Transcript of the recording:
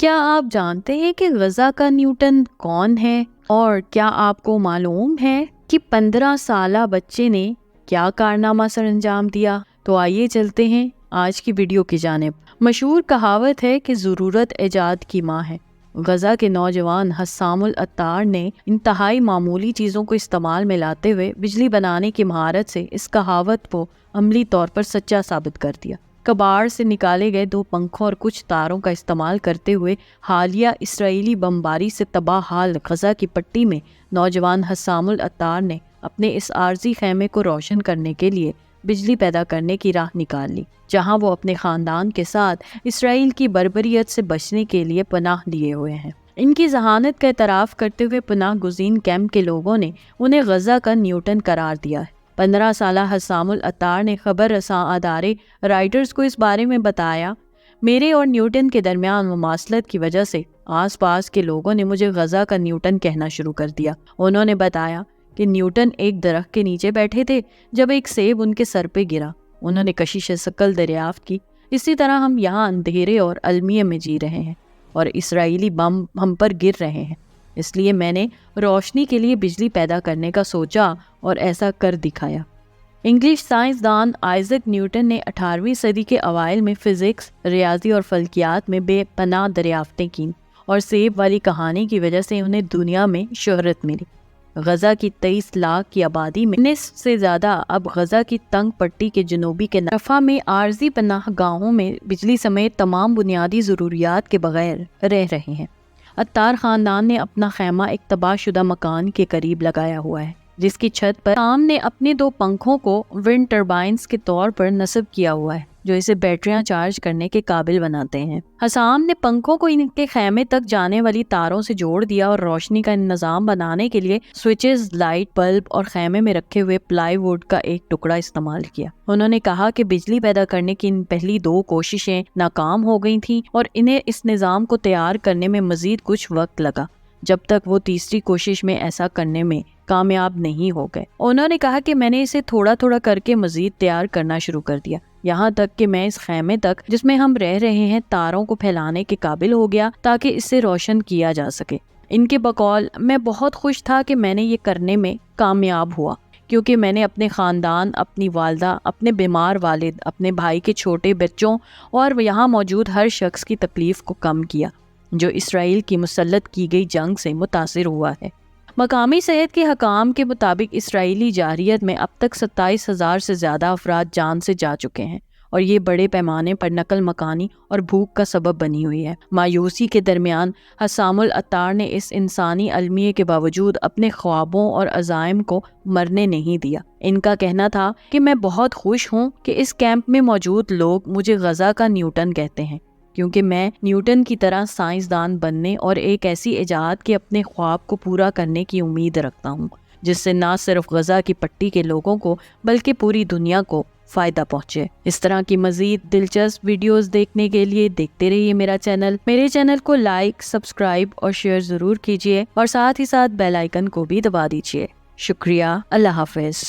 کیا آپ جانتے ہیں کہ غزہ کا نیوٹن کون ہے؟ اور کیا آپ کو معلوم ہے کہ 15 سالہ بچے نے کیا کارنامہ سر انجام دیا؟ تو آئیے چلتے ہیں آج کی ویڈیو کی جانب۔ مشہور کہاوت ہے کہ ضرورت ایجاد کی ماں ہے۔ غزہ کے نوجوان حسام العطار نے انتہائی معمولی چیزوں کو استعمال میں لاتے ہوئے بجلی بنانے کی مہارت سے اس کہاوت کو عملی طور پر سچا ثابت کر دیا۔ کباڑ سے نکالے گئے 2 پنکھوں اور کچھ تاروں کا استعمال کرتے ہوئے حالیہ اسرائیلی بمباری سے تباہ حال غزہ کی پٹی میں نوجوان حسام العطار نے اپنے اس عارضی خیمے کو روشن کرنے کے لیے بجلی پیدا کرنے کی راہ نکال لی، جہاں وہ اپنے خاندان کے ساتھ اسرائیل کی بربریت سے بچنے کے لیے پناہ لیے ہوئے ہیں۔ ان کی ذہانت کا اعتراف کرتے ہوئے پناہ گزین کیمپ کے لوگوں نے انہیں غزہ کا نیوٹن قرار دیا ہے۔ 15 سالہ حسام العطار نے خبر رساں ادارے رائٹرز کو اس بارے میں بتایا، میرے اور نیوٹن کے درمیان مماثلت کی وجہ سے آس پاس کے لوگوں نے مجھے غزہ کا نیوٹن کہنا شروع کر دیا۔ انہوں نے بتایا کہ نیوٹن ایک درخت کے نیچے بیٹھے تھے جب ایک سیب ان کے سر پہ گرا۔ انہوں نے کشش ثقل دریافت کی، اسی طرح ہم یہاں اندھیرے اور المیہ میں جی رہے ہیں اور اسرائیلی بم ہم پر گر رہے ہیں، اس لیے میں نے روشنی کے لیے بجلی پیدا کرنے کا سوچا اور ایسا کر دکھایا۔ انگلش سائنسدان آئزک نیوٹن نے 18ویں صدی کے اوائل میں فزکس، ریاضی اور فلکیات میں بے پناہ دریافتیں کیں اور سیب والی کہانی کی وجہ سے انہیں دنیا میں شہرت ملی۔ غزہ کی 23 لاکھ کی آبادی میں 19 سے زیادہ اب غزہ کی تنگ پٹی کے جنوبی کے رفح میں عارضی پناہ گاہوں میں بجلی سمیت تمام بنیادی ضروریات کے بغیر رہ رہے ہیں۔ عطار خاندان نے اپنا خیمہ ایک تباہ شدہ مکان کے قریب لگایا ہوا ہے، جس کی چھت پر حسام نے اپنے 2 پنکھوں کو ونڈ ٹربائنز کے طور پر نصب کیا ہوا ہے، جو اسے بیٹریاں چارج کرنے کے قابل بناتے ہیں۔ حسام نے پنکھوں کو ان کے خیمے تک جانے والی تاروں سے جوڑ دیا اور روشنی کا نظام بنانے کے لیے سوئچز، لائٹ بلب اور خیمے میں رکھے ہوئے پلائی ووڈ کا ایک ٹکڑا استعمال کیا۔ انہوں نے کہا کہ بجلی پیدا کرنے کی ان پہلی 2 کوششیں ناکام ہو گئی تھیں اور انہیں اس نظام کو تیار کرنے میں مزید کچھ وقت لگا، جب تک وہ تیسری کوشش میں ایسا کرنے میں کامیاب نہیں ہو گئے۔ انہوں نے کہا کہ میں نے اسے تھوڑا تھوڑا کر کے مزید تیار کرنا شروع کر دیا، یہاں تک کہ میں اس خیمے تک جس میں ہم رہ رہے ہیں تاروں کو پھیلانے کے قابل ہو گیا تاکہ اس سے روشن کیا جا سکے۔ ان کے بقول میں بہت خوش تھا کہ میں نے یہ کرنے میں کامیاب ہوا، کیونکہ میں نے اپنے خاندان، اپنی والدہ، اپنے بیمار والد، اپنے بھائی کے چھوٹے بچوں اور یہاں موجود ہر شخص کی تکلیف کو کم کیا جو اسرائیل کی مسلط کی گئی جنگ سے متاثر ہوا ہے۔ مقامی صحت کے حکام کے مطابق اسرائیلی جارحیت میں اب تک 27,000 سے زیادہ افراد جان سے جا چکے ہیں اور یہ بڑے پیمانے پر نقل مکانی اور بھوک کا سبب بنی ہوئی ہے۔ مایوسی کے درمیان حسام العطار نے اس انسانی المیے کے باوجود اپنے خوابوں اور عزائم کو مرنے نہیں دیا۔ ان کا کہنا تھا کہ میں بہت خوش ہوں کہ اس کیمپ میں موجود لوگ مجھے غزہ کا نیوٹن کہتے ہیں، کیونکہ میں نیوٹن کی طرح سائنسدان بننے اور ایک ایسی ایجاد کے اپنے خواب کو پورا کرنے کی امید رکھتا ہوں جس سے نہ صرف غزہ کی پٹی کے لوگوں کو بلکہ پوری دنیا کو فائدہ پہنچے۔ اس طرح کی مزید دلچسپ ویڈیوز دیکھنے کے لیے دیکھتے رہیے میرے چینل کو لائک، سبسکرائب اور شیئر ضرور کیجیے اور ساتھ ہی ساتھ بیل آئیکن کو بھی دبا دیجیے۔ شکریہ، اللہ حافظ۔